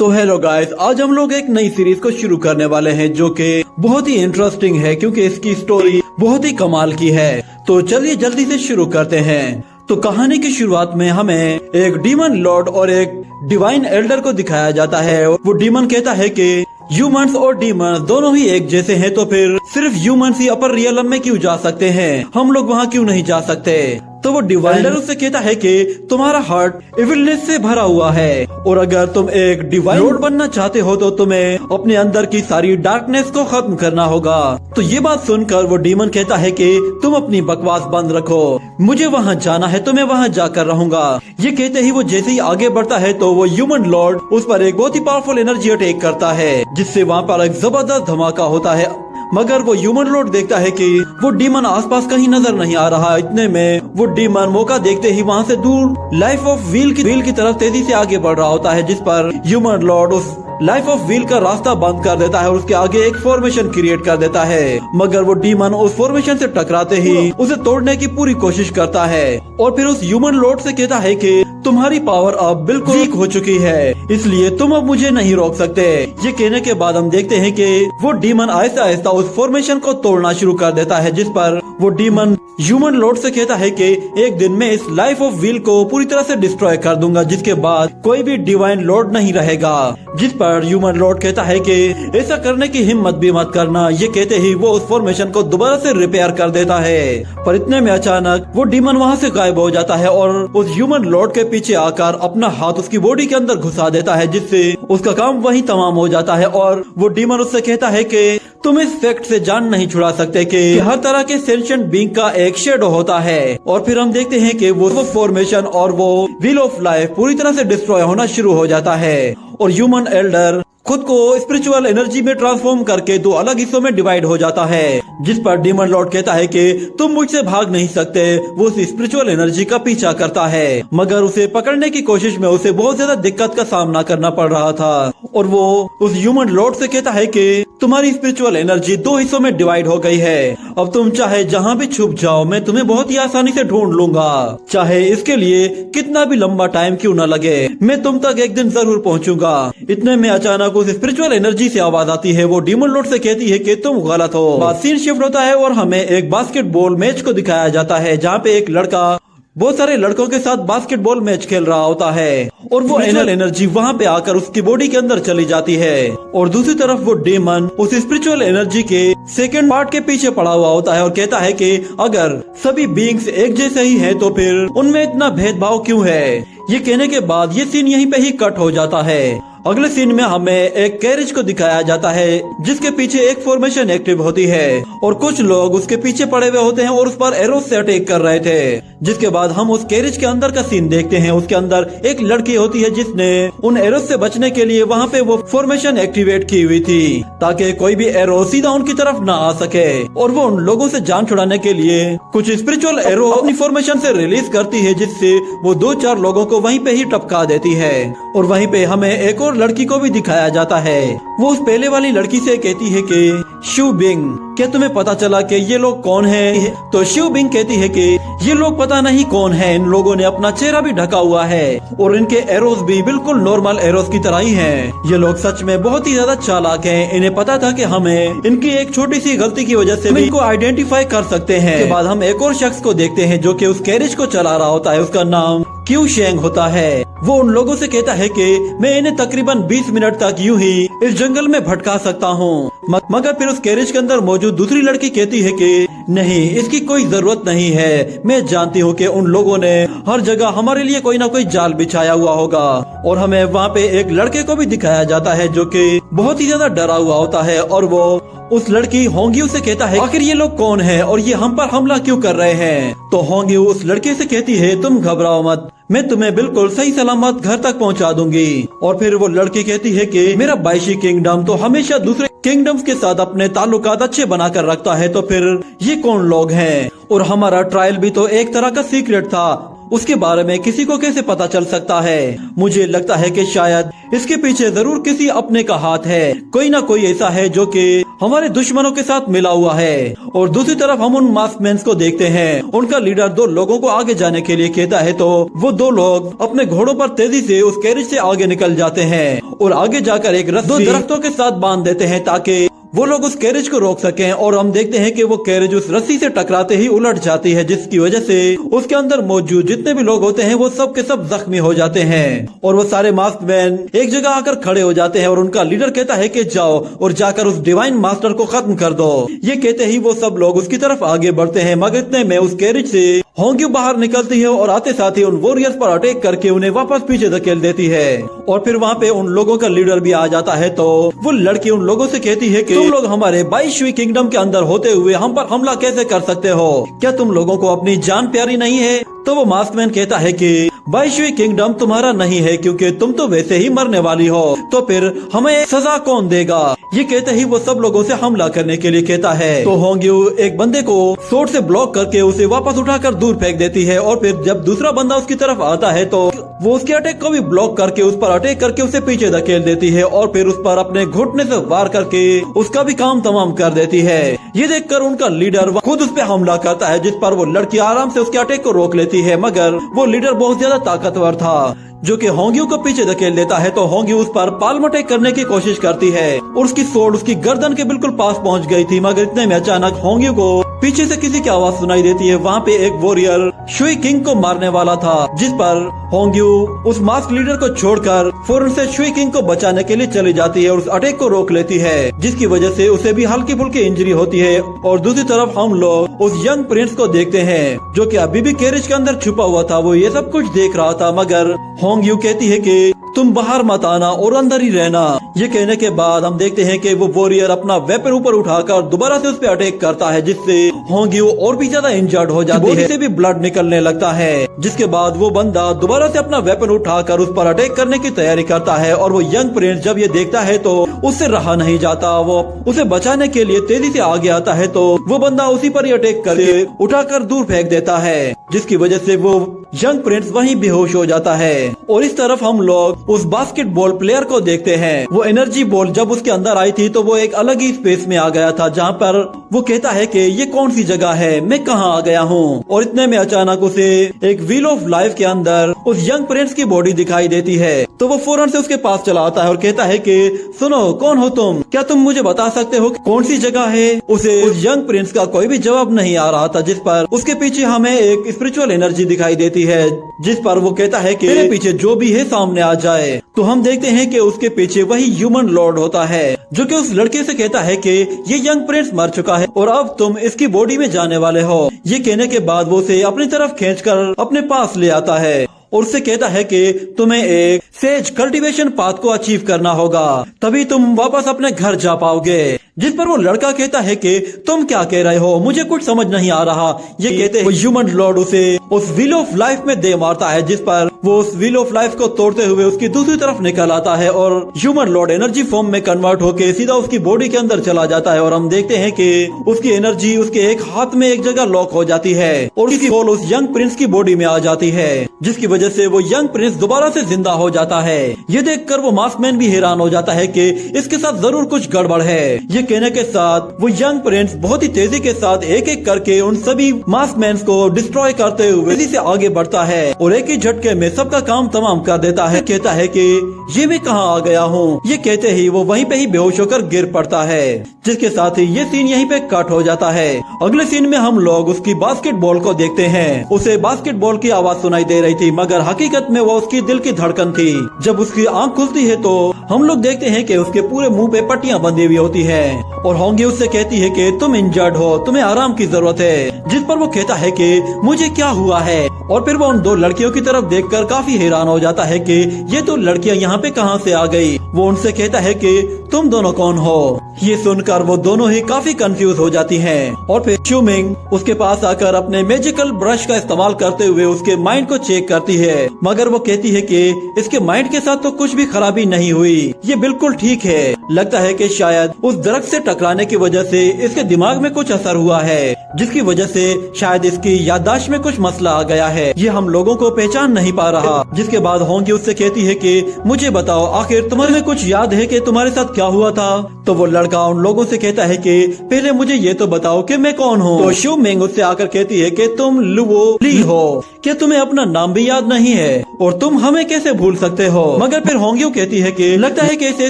तो hello guys, आज हम लोग एक नई सीरीज को शुरू करने वाले हैं जो कि बहुत ही इंटरेस्टिंग है क्योंकि इसकी स्टोरी बहुत ही कमाल की है। तो चलिए जल्दी से शुरू करते हैं। तो कहानी की शुरुआत में हमें एक डीमन लॉर्ड और एक डिवाइन एल्डर को दिखाया जाता है। वो डीमन कहता है कि ह्यूमंस और डीमन दोनों ही एक जैसे हैं, तो फिर सिर्फ ह्यूमंस ही अपर रियलम में क्यों जा सकते हैं, हम लोग वहाँ क्यों नहीं जा सकते। तो वो डिवाइन उससे कहता है कि तुम्हारा हार्ट इविलनेस से भरा हुआ है और अगर तुम एक डिवाइन लॉर्ड बनना चाहते हो तो तुम्हें अपने अंदर की सारी डार्कनेस को खत्म करना होगा। तो ये बात सुनकर वो डीमन कहता है कि तुम अपनी बकवास बंद रखो, मुझे वहाँ जाना है तो मैं वहाँ जाकर रहूंगा। ये कहते ही वो जैसे ही आगे बढ़ता है तो वो ह्यूमन लॉर्ड उस पर एक बहुत ही पावरफुल एनर्जी अटैक करता है, जिससे वहाँ पर एक जबरदस्त धमाका होता है। मगर वो ह्यूमन लॉर्ड देखता है कि वो डीमन आसपास कहीं नजर नहीं आ रहा। इतने में वो डीमन मौका देखते ही वहाँ से दूर लाइफ ऑफ व्हील की तरफ तेजी से आगे बढ़ रहा होता है, जिस पर ह्यूमन लॉर्ड उस लाइफ ऑफ व्हील का रास्ता बंद कर देता है और उसके आगे एक फॉर्मेशन क्रिएट कर देता है। मगर वो डीमन उस फॉर्मेशन से टकराते ही उसे तोड़ने की पूरी कोशिश करता है और फिर उस ह्यूमन लॉर्ड से कहता है कि तुम्हारी पावर अब बिल्कुल वीक हो चुकी है, इसलिए तुम अब मुझे नहीं रोक सकते। ये कहने के बाद हम देखते हैं कि वो डीमन आहिस्ता आहिस्ता उस फॉर्मेशन को तोड़ना शुरू कर देता है, जिस पर वो डीमन ह्यूमन लॉर्ड से कहता है कि एक दिन में इस लाइफ ऑफ व्हील को पूरी तरह से डिस्ट्रॉय कर दूंगा, जिसके बाद कोई भी डिवाइन लॉर्ड नहीं रहेगा। जिस पर ह्यूमन लॉर्ड कहता है कि ऐसा करने की हिम्मत भी मत करना। ये कहते ही वो उस फॉर्मेशन को दोबारा से रिपेयर कर देता है, पर इतने में अचानक वो डीमन वहाँ से गायब हो जाता है और उस ह्यूमन लॉर्ड के पीछे आकर अपना हाथ उसकी बॉडी के अंदर घुसा देता है, जिससे उसका काम वहीं तमाम हो जाता है। और वो डीमन उससे कहता है कि तुम इस फैक्ट से जान नहीं छुड़ा सकते कि हर तरह के सेंशिएंट बीइंग का एक शेडो होता है। और फिर हम देखते हैं कि वो फॉर्मेशन और वो व्हील ऑफ लाइफ पूरी तरह से डिस्ट्रॉय होना शुरू हो जाता है और ह्यूमन एल्डर खुद को स्पिरिचुअल एनर्जी में ट्रांसफॉर्म करके दो अलग हिस्सों में डिवाइड हो जाता है, जिस पर डीमन लॉर्ड कहता है कि तुम मुझसे भाग नहीं सकते। वो उस स्पिरिचुअल एनर्जी का पीछा करता है, मगर उसे पकड़ने की कोशिश में उसे बहुत ज्यादा दिक्कत का सामना करना पड़ रहा था। और वो उस ह्यूमन लॉर्ड से कहता है कि तुम्हारी स्पिरिचुअल एनर्जी दो हिस्सों में डिवाइड हो गई है, अब तुम चाहे जहाँ भी छुप जाओ मैं तुम्हें बहुत ही आसानी से ढूंढ लूंगा, चाहे इसके लिए कितना भी लंबा टाइम क्यों न लगे, मैं तुम तक एक दिन जरूर पहुँचूंगा। इतने में अचानक उस स्पिरिचुअल एनर्जी से आवाज आती है। वो डीमन लॉर्ड से कहती है कि तुम गलत हो। बात सीन शिफ्ट होता है और हमें एक बास्केटबॉल मैच को दिखाया जाता है, जहाँ पे एक लड़का बहुत सारे लड़कों के साथ बास्केटबॉल मैच खेल रहा होता है और वो एनर्जी वहाँ पे आकर उसकी बॉडी के अंदर चली जाती है। और दूसरी तरफ वो डीमन उस स्पिरिचुअल एनर्जी के सेकंड पार्ट के पीछे पड़ा हुआ होता है और कहता है कि अगर सभी बीइंग्स एक जैसे ही हैं तो फिर उनमें इतना भेदभाव क्यों है। ये कहने के बाद ये सीन यहीं पे ही कट हो जाता है। अगले सीन में हमें एक कैरेज को दिखाया जाता है, जिसके पीछे एक फॉर्मेशन एक्टिव होती है और कुछ लोग उसके पीछे पड़े हुए होते हैं और उस पर एरो से अटैक कर रहे थे। जिसके बाद हम उस कैरेज के अंदर का सीन देखते हैं। उसके अंदर एक लड़की होती है जिसने उन एरो से बचने के लिए वहाँ पे वो फॉर्मेशन एक्टिवेट की हुई थी, ताकि कोई भी एरो सीधा उनकी तरफ ना आ सके। और वो उन लोगों से जान छुड़ाने के लिए कुछ स्पिरिचुअल एरो अपनी फॉर्मेशन से रिलीज करती है, जिससे वो 2-4 लोगों को वहीं पे ही टपका देती है। और वहीं पे हमें एक और लड़की को भी दिखाया जाता है। वो उस पहले वाली लड़की से कहती है कि शिव बिंग, क्या तुम्हें पता चला कि ये लोग कौन हैं? तो शिव बिंग कहती है कि ये लोग पता नहीं कौन है, इन लोगों ने अपना चेहरा भी ढका हुआ है और इनके एरोस भी बिल्कुल नॉर्मल एरोस की तरह ही हैं। ये लोग सच में बहुत ही ज्यादा चालाक हैं। इन्हें पता था कि हमें इनकी एक छोटी सी गलती की वजह से भी इनको आइडेंटिफाई कर सकते हैं। इसके बाद हम एक और शख्स को देखते हैं जो कि उस कैरेज को चला रहा होता है। उसका नाम क्यू शेंग होता है। वो उन लोगों से कहता है कि मैं इन्हें तकरीबन 20 मिनट तक यूं ही इस जंगल में भटका सकता हूँ। मगर फिर उस कैरेज के अंदर मौजूद दूसरी लड़की कहती है कि नहीं, इसकी कोई जरूरत नहीं है। मैं जानती हूँ कि उन लोगों ने हर जगह हमारे लिए कोई ना कोई जाल बिछाया हुआ होगा। और हमें वहाँ पे एक लड़के को भी दिखाया जाता है जो कि बहुत ही ज्यादा डरा हुआ होता है और वो उस लड़की होंगी से कहता है आखिर ये लोग कौन है और ये हम पर हमला क्यों कर रहे हैं। तो होंगी उस लड़के से कहती है तुम घबराओ मत, मैं तुम्हें बिल्कुल सही सलामत घर तक पहुंचा दूंगी। और फिर वो लड़की कहती है कि मेरा बाइशी किंगडम तो हमेशा दूसरे किंगडम्स के साथ अपने ताल्लुकात अच्छे बनाकर रखता है, तो फिर ये कौन लोग हैं? और हमारा ट्रायल भी तो एक तरह का सीक्रेट था, उसके बारे में किसी को कैसे पता चल सकता है? मुझे लगता है कि शायद इसके पीछे जरूर किसी अपने का हाथ है। कोई ना कोई ऐसा है जो कि हमारे दुश्मनों के साथ मिला हुआ है। और दूसरी तरफ हम उन मास्कमैन को देखते हैं, उनका लीडर दो लोगों को आगे जाने के लिए कहता है तो वो दो लोग अपने घोड़ों पर तेजी से उस कैरेज से आगे निकल जाते हैं और आगे जाकर एक रस्सी दो दरख्तों के साथ बांध देते हैं ताकि वो लोग उस कैरेज को रोक सकें। और हम देखते हैं कि वो कैरेज उस रस्सी से टकराते ही उलट जाती है, जिसकी वजह से उसके अंदर मौजूद जितने भी लोग होते हैं वो सब के सब जख्मी हो जाते हैं। और वो सारे मास्कमैन एक जगह आकर खड़े हो जाते हैं और उनका लीडर कहता है कि जाओ और जाकर उस डिवाइन मास्टर को खत्म कर दो। ये कहते ही वो सब लोग उसकी तरफ आगे बढ़ते हैं, मगर इतने में उस कैरेज से होंग्यू बाहर निकलती है और आते साथ ही उन वॉरियर्स पर अटैक करके उन्हें वापस पीछे धकेल देती है। और फिर वहाँ पे उन लोगों का लीडर भी आ जाता है तो वो लड़की उन लोगों से कहती है कि तुम लोग हमारे 22वीं किंगडम के अंदर होते हुए हम पर हमला कैसे कर सकते हो? क्या तुम लोगों को अपनी जान प्यारी नहीं है? तो वो मास्कमैन कहता है कि 22वीं किंगडम तुम्हारा नहीं है क्योंकि तुम तो वैसे ही मरने वाली हो, तो फिर हमें सजा कौन देगा? ये कहते ही वो सब लोगों से हमला करने के लिए कहता है तो होंग्यू एक बंदे को सोर्ड से ब्लॉक करके उसे वापस उठाकर दूर फेंक देती है। और फिर जब दूसरा बंदा उसकी तरफ आता है तो वो उसके अटैक को भी ब्लॉक करके उस पर अटैक करके उसे पीछे धकेल देती है और फिर उस पर अपने घुटने से वार करके उसका भी काम तमाम कर देती है। ये देखकर उनका लीडर खुद उस पर हमला करता है, जिस पर वो लड़की आराम से उसके अटैक को रोक लेती है, मगर वो लीडर बहुत ज्यादा ताकतवर था जो कि होंग्यू को पीछे धकेल देता है। तो होंग्यू उस पर पाल्म अटैक करने की कोशिश करती है और उसकी सोर्ड उसकी गर्दन के बिल्कुल पास पहुंच गई थी, मगर इतने में अचानक होंग्यू को पीछे से किसी की आवाज सुनाई देती है। वहाँ पे एक वॉरियर शुई किंग को मारने वाला था, जिस पर होंग्यू उस मास्क लीडर को छोड़कर फौरन से शुई किंग को बचाने के लिए चली जाती है और उस अटैक को रोक लेती है, जिसकी वजह से उसे भी हल्की फुल्की इंजरी होती है। और दूसरी तरफ हम लोग उस यंग प्रिंस को देखते हैं जो कि अभी भी कैरेज के अंदर छुपा हुआ था। वो ये सब कुछ देख रहा था, मगर होंग्यू कहती है कि तुम बाहर मत आना और अंदर ही रहना। ये कहने के बाद हम देखते हैं कि वो वॉरियर अपना वेपन ऊपर उठाकर दोबारा से उस पर अटैक करता है, जिससे होंग्यू और भी ज्यादा इंजर्ड हो जाती है, से भी ब्लड निकलने लगता है। जिसके बाद वो बंदा दोबारा से अपना वेपन उठाकर उस पर अटैक करने की तैयारी करता है और वो यंग प्रिंस जब ये देखता है तो उससे रहा नहीं जाता। वो उसे बचाने के लिए तेजी से आगे आता है तो वो बंदा उसी पर ही अटैक करके उठाकर दूर फेंक देता है, जिसकी वजह से वो यंग प्रिंस वहीं बेहोश हो जाता है। और इस तरफ हम लोग उस बास्केटबॉल प्लेयर को देखते हैं। वो एनर्जी बॉल जब उसके अंदर आई थी तो वो एक अलग ही स्पेस में आ गया था, जहाँ पर वो कहता है कि ये कौन सी जगह है, मैं कहाँ आ गया हूँ। और इतने में अचानक उसे एक व्हील ऑफ लाइफ के अंदर उस यंग प्रिंस की बॉडी दिखाई देती है, तो वो फौरन से उसके पास चला आता है और कहता है कि सुनो, कौन हो तुम? क्या तुम मुझे बता सकते हो कौन सी जगह है? उसे उस यंग प्रिंस का कोई भी जवाब नहीं आ रहा था, जिस पर उसके पीछे हमें एक स्पिरिचुअल एनर्जी दिखाई देती है, जिस पर वो कहता है कि मेरे पीछे जो भी है सामने आ जाए। तो हम देखते हैं कि उसके पीछे वही ह्यूमन लॉर्ड होता है, जो कि उस लड़के से कहता है कि ये यंग प्रिंस मर चुका है और अब तुम इसकी बॉडी में जाने वाले हो। ये कहने के बाद वो उसे अपनी तरफ खींचकर अपने पास ले आता है और उससे कहता है कि तुम्हें एक सेज कल्टीवेशन पाथ को अचीव करना होगा, तभी तुम वापस अपने घर जा पाओगे। जिस पर वो लड़का कहता है कि तुम क्या कह रहे हो, मुझे कुछ समझ नहीं आ रहा। ये कहते हैं ह्यूमन लॉर्ड उसे उस व्हील ऑफ लाइफ में दे मारता है, जिस पर वो उस व्हील ऑफ लाइफ को तोड़ते हुए उसकी दूसरी तरफ निकल आता है और ह्यूमन लॉर्ड एनर्जी फॉर्म में कन्वर्ट होके सीधा उसकी बॉडी के अंदर चला जाता है। और हम देखते हैं कि उसकी एनर्जी उसके एक हाथ में एक जगह लॉक हो जाती है और उसकी सोल उस यंग प्रिंस की बॉडी में आ जाती है, जिसकी वजह से वो यंग प्रिंस दोबारा से जिंदा हो जाता है। ये देखकर वो मास्कमैन भी हैरान हो जाता है कि इसके साथ जरूर कुछ गड़बड़ है। ये कहने के साथ वो यंग प्रिंस बहुत ही तेजी के साथ एक एक करके उन सभी मास्कमैन को डिस्ट्रॉय करते हुए तेजी से आगे बढ़ता है और एक ही झटके में सबका काम तमाम कर देता है। कहता है कि ये मैं कहाँ आ गया हूँ। ये कहते ही वो वहीं पे ही बेहोश होकर गिर पड़ता है, जिसके साथ ही ये सीन यहीं पे कट हो जाता है। अगले सीन में हम लोग उसकी बास्केटबॉल को देखते हैं। उसे बास्केटबॉल की आवाज सुनाई दे रही थी, मगर हकीकत में वो उसकी दिल की धड़कन थी। जब उसकी आंख खुलती है तो हम लोग देखते हैं कि उसके पूरे मुंह पे पट्टियां बंधी हुई होती है और होंगी उससे कहती है कि तुम इंजर्ड हो, तुम्हें आराम की जरूरत है। जिस पर वो कहता है कि मुझे क्या हुआ है, और फिर वो उन दो लड़कियों की तरफ देखकर काफी हैरान हो जाता है कि ये दो लड़कियां यहाँ पे कहाँ से आ गई। वो उनसे कहता है कि तुम दोनों कौन हो। ये सुनकर वो दोनों ही काफी कंफ्यूज हो जाती हैं और फिर च्यूमिंग उसके पास आकर अपने मैजिकल ब्रश का इस्तेमाल करते हुए उसके माइंड को चेक करती है, मगर वो कहती है कि इसके माइंड के साथ तो कुछ भी खराबी नहीं हुई, ये बिल्कुल ठीक है। लगता है कि शायद उस दरख्त ड्रग्स से टकराने की वजह से इसके दिमाग में कुछ असर हुआ है, जिसकी वजह से शायद इसकी याददाश्त में कुछ मसला आ गया है। ये हम लोगों को पहचान नहीं पा रहा। जिसके बाद होंगी उससे कहती है कि मुझे बताओ, आखिर तुम्हें कुछ याद है कि तुम्हारे साथ क्या हुआ था? तो वो लड़का उन लोगों से कहता है कि पहले मुझे ये तो बताओ कि मैं कौन हूँ। तो शू मिंग उससे आकर कहती है कि तुम लुओ ली हो, क्या तुम्हें अपना नाम भी याद नहीं है और तुम हमें कैसे भूल सकते हो? मगर फिर होंगी कहती है कि लगता है कि इसे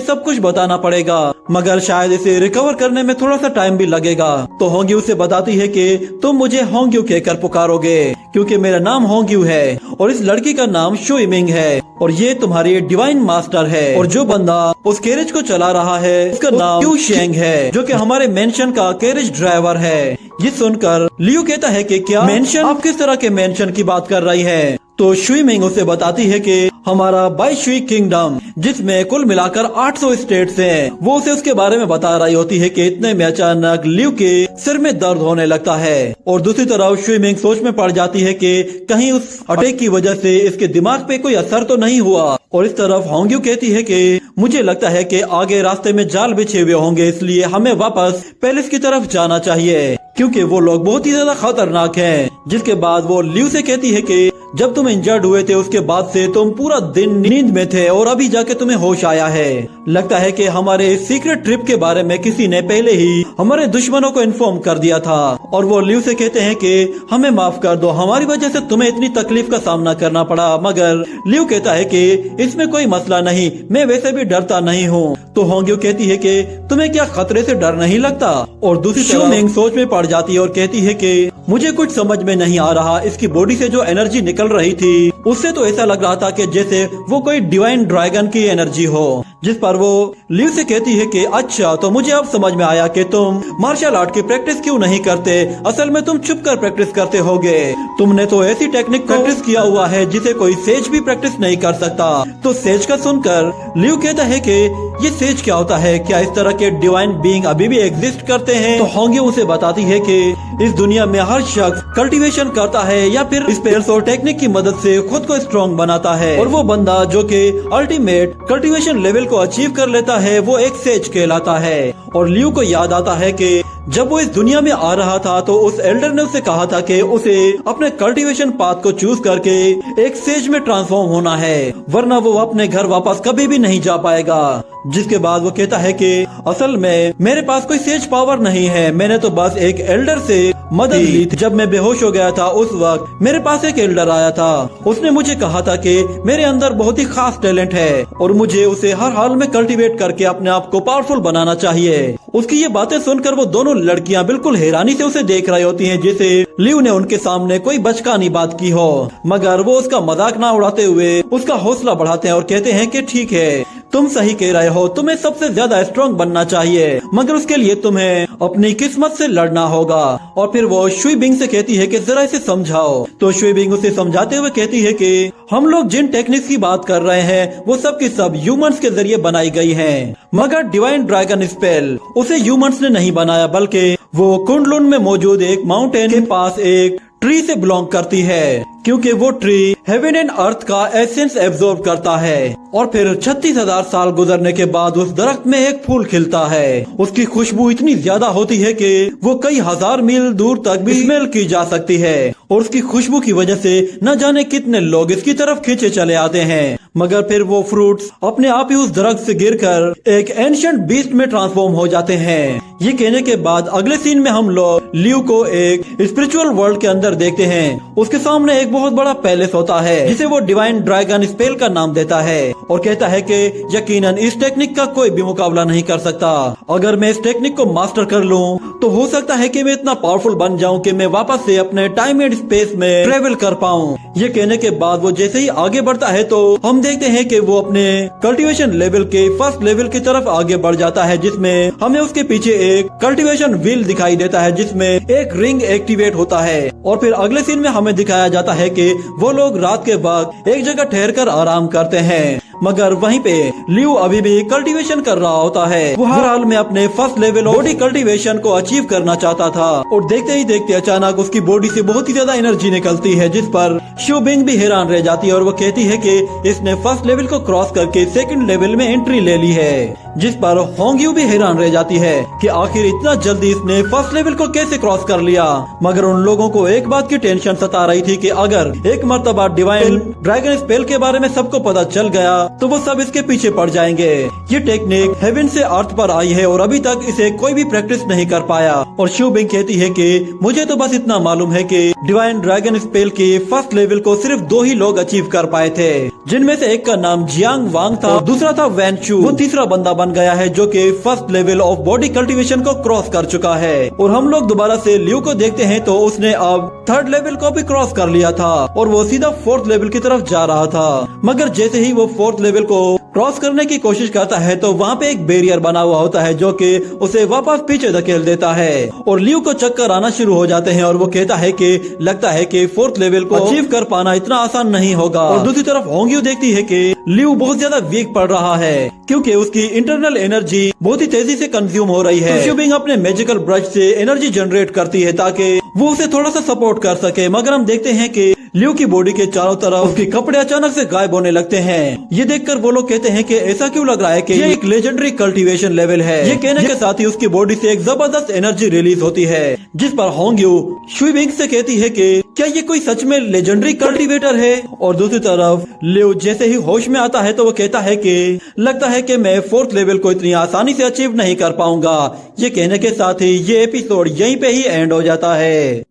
सब कुछ बताना पड़ेगा, मगर शायद इसे रिकवर करने में थोड़ा सा टाइम भी लगेगा। तो होंगी उसे बताती है कि तुम मुझे होंग्यू कहकर पुकारोगे क्योंकि मेरा नाम होंग्यू है और इस लड़की का नाम शुई मिंग है और ये तुम्हारी डिवाइन मास्टर है। और जो बंदा उस कैरेज को चला रहा है उसका नाम क्यू शेंग है, जो कि हमारे मेंशन का कैरेज ड्राइवर है। ये सुनकर लियो कहता है कि क्या मेंशन? आप किस तरह के मेंशन की बात कर रही है? तो शुई मिंग उसे बताती है कि हमारा बाई शुई किंगडम, जिसमें कुल मिलाकर 800 स्टेट्स हैं, वो उसे उसके बारे में बता रही होती है कि इतने में अचानक लियो के सिर में दर्द होने लगता है। और दूसरी तरफ शुई मिंग सोच में पड़ जाती है कि कहीं उस अटैक की वजह से इसके दिमाग पे कोई असर तो नहीं हुआ। और इस तरफ होंग्यू कहती है कि मुझे लगता है कि आगे रास्ते में जाल बिछे हुए होंगे, इसलिए हमें वापस पैलेस की तरफ जाना चाहिए क्योंकि वो लोग बहुत ही ज्यादा खतरनाक हैं। जिसके बाद वो लियो से कहती है कि जब तुम इंजर्ड हुए थे उसके बाद से तुम पूरा दिन नींद में थे और अभी जाके तुम्हें होश आया है। लगता है कि हमारे सीक्रेट ट्रिप के बारे में किसी ने पहले ही हमारे दुश्मनों को इन्फॉर्म कर दिया था। और वो लियो से कहते हैं कि हमें माफ कर दो, हमारी वजह से तुम्हें इतनी तकलीफ का सामना करना पड़ा। मगर लियो कहता है कि इसमें कोई मसला नहीं, मैं वैसे भी डरता नहीं हूँ। तो होंग्यू कहती है कि तुम्हें क्या खतरे से डर नहीं लगता? और दूसरी तरफ मिंग सोच में पड़ जाती है और कहती है कि मुझे कुछ समझ में नहीं आ रहा, इसकी बॉडी से जो एनर्जी निकल रही थी उससे तो ऐसा लग रहा था कि जैसे वो कोई डिवाइन ड्रैगन की एनर्जी हो। जिस पर वो लियो से कहती है कि अच्छा, तो मुझे अब समझ में आया कि तुम मार्शल आर्ट की प्रैक्टिस क्यों नहीं करते। असल में तुम छुप कर प्रैक्टिस करते होगे। तुमने तो ऐसी टेक्निक प्रैक्टिस किया हुआ है जिसे कोई सेज भी प्रैक्टिस नहीं कर सकता। तो सेज का सुनकर लियो कहता है कि ये सेज क्या होता है? क्या इस तरह के डिवाइन बीइंग अभी भी एग्जिस्ट करते हैं? तो होंगी उसे बताती है कि इस दुनिया में हर शख्स कल्टीवेशन करता है या फिर स्पेल्स और टेक्निक की मदद से खुद को स्ट्रॉन्ग बनाता है, और वो बंदा जो कि अल्टीमेट कल्टीवेशन लेवल को अचीव कर लेता है वो एक सेज कहलाता है। और लियो को याद आता है कि जब वो इस दुनिया में आ रहा था तो उस एल्डर ने उसे कहा था कि उसे अपने कल्टीवेशन पाथ को चूज करके एक सेज में ट्रांसफॉर्म होना है, वरना वो अपने घर वापस कभी भी नहीं जा पाएगा। जिसके बाद वो कहता है कि असल में मेरे पास कोई सेज पावर नहीं है, मैंने तो बस एक एल्डर से मदद ली थी। जब मैं बेहोश हो गया था उस वक्त मेरे पास एक एल्डर आया था, उसने मुझे कहा था कि मेरे अंदर बहुत ही खास टैलेंट है और मुझे उसे हर हाल में कल्टीवेट करके अपने आप को पावरफुल बनाना चाहिए। उसकी ये बातें सुनकर वो दोनों लड़कियां बिल्कुल हैरानी से उसे देख रही होती हैं, जैसे लियो ने उनके सामने कोई बचकानी बात की हो। मगर वो उसका मजाक ना उड़ाते हुए उसका हौसला बढ़ाते हैं और कहते हैं कि ठीक है, तुम सही कह रहे हो, तुम्हें सबसे ज्यादा स्ट्रॉन्ग बनना चाहिए, मगर उसके लिए तुम्हें अपनी किस्मत से लड़ना होगा। और फिर वो शुई बिंग से कहती है कि जरा इसे समझाओ। तो शुई बिंग उसे समझाते हुए कहती है कि हम लोग जिन टेक्निक्स की बात कर रहे हैं वो सब की सब ह्यूमंस के जरिए बनाई गई हैं, मगर डिवाइन ड्रैगन स्पेल उसे ह्यूमंस ने नहीं बनाया, बल्कि वो कुंडलुन में मौजूद एक माउंटेन के पास एक ट्री से बिलोंग करती है, क्योंकि वो ट्री हेवन एंड अर्थ का एसेंस एब्जॉर्ब करता है। और फिर 36,000 साल गुजरने के बाद उस दरख्त में एक फूल खिलता है। उसकी खुशबू इतनी ज्यादा होती है कि वो कई हजार मील दूर तक भी स्मेल की जा सकती है, और उसकी खुशबू की वजह से न जाने कितने लोग इसकी तरफ खींचे चले आते हैं। मगर फिर वो फ्रूट्स अपने आप ही उस दरख्त से गिरकर एक एंशिएंट बीस्ट में ट्रांसफॉर्म हो जाते हैं। ये कहने के बाद अगले सीन में हम लोग लियो को एक स्पिरिचुअल वर्ल्ड के अंदर देखते हैं। उसके सामने एक बहुत बड़ा पैलेस होता है जिसे वो डिवाइन ड्रैगन स्पेल का नाम देता है और कहता है कि यकीनन इस टेक्निक का कोई भी मुकाबला नहीं कर सकता। अगर मैं इस टेक्निक को मास्टर कर लूं तो हो सकता है कि मैं इतना पावरफुल बन जाऊं कि मैं वापस से अपने टाइम एंड स्पेस में ट्रेवल कर पाऊं। ये कहने के बाद वो जैसे ही आगे बढ़ता है तो हम देखते हैं कि वो अपने कल्टीवेशन लेवल के फर्स्ट लेवल की तरफ आगे बढ़ जाता है, जिसमें हमें उसके पीछे एक कल्टीवेशन व्हील दिखाई देता है जिसमें एक रिंग एक्टिवेट होता है। और फिर अगले सीन में हमें दिखाया जाता है कि वो लोग रात के वक्त एक जगह ठहर कर आराम करते हैं, मगर वहीं पे लियो अभी भी कल्टीवेशन कर रहा होता है। वो हर हाल में अपने फर्स्ट लेवल बॉडी कल्टीवेशन को अचीव करना चाहता था और देखते ही देखते अचानक उसकी बॉडी से बहुत ही ज्यादा एनर्जी निकलती है, जिस पर शू बिंग भी हैरान रह जाती है और वो कहती है कि इसने फर्स्ट लेवल को क्रॉस करके सेकंड लेवल में एंट्री ले ली है, जिस पर होंग यू भी हैरान रह जाती है कि आखिर इतना जल्दी इसने फर्स्ट लेवल को कैसे क्रॉस कर लिया। मगर उन लोगों को एक बात की टेंशन सता रही थी कि अगर एक मर्तबा डिवाइन ड्रैगन स्पेल के बारे में सबको पता चल गया तो वो सब इसके पीछे पड़ जाएंगे। ये टेक्निक हेवन से अर्थ पर आई है और अभी तक इसे कोई भी प्रैक्टिस नहीं कर पाया। और शू बिंग कहती है कि मुझे तो बस इतना मालूम है कि डिवाइन ड्रैगन स्पेल के फर्स्ट लेवल को सिर्फ 2 ही लोग अचीव कर पाए थे, जिनमें से एक का नाम जियांग वांग था और दूसरा था वैन चू। वो तीसरा बंदा बन गया है जो कि first level of body cultivation को क्रॉस कर चुका है। और हम लोग दोबारा से लियो को देखते हैं तो उसने अब थर्ड लेवल को भी क्रॉस कर लिया था और वो सीधा फोर्थ लेवल की तरफ जा रहा था। मगर जैसे ही वो फोर्थ लेवल को क्रॉस करने की कोशिश करता है तो वहाँ पे एक बैरियर बना हुआ होता है जो कि उसे वापस पीछे धकेल देता है और लियो को चक्कर आना शुरू हो जाते हैं और वो कहता है कि लगता है कि फोर्थ लेवल को अचीव कर पाना इतना आसान नहीं होगा। और दूसरी तरफ होंग यू देखती है कि लियो बहुत ज्यादा वीक पड़ रहा है क्योंकि उसकी इंटरनल एनर्जी बहुत ही तेजी से कंज्यूम हो रही है। शू बिंग अपने मैजिकल ब्रश से एनर्जी जनरेट करती है ताकि वो उसे थोड़ा सा सपोर्ट कर सके। मगर हम देखते हैं कि लियो की बॉडी के चारों तरफ उसके कपड़े अचानक से गायब होने लगते हैं। ये देखकर वो लोग कहते हैं कि ऐसा क्यों लग रहा है कि ये एक लेजेंडरी कल्टीवेशन लेवल है। ये कहने के साथ ही उसकी बॉडी से एक जबरदस्त एनर्जी रिलीज होती है, जिस पर होंग यू शू बिंग से कहती है कि क्या ये कोई सच में लेजेंडरी कल्टीवेटर है। और दूसरी तरफ लियो जैसे ही होश में आता है तो वो कहता है कि लगता है कि मैं फोर्थ लेवल को इतनी आसानी से अचीव नहीं कर पाऊंगा। ये कहने के साथ ही ये एपिसोड यहीं पे ही एंड हो जाता है।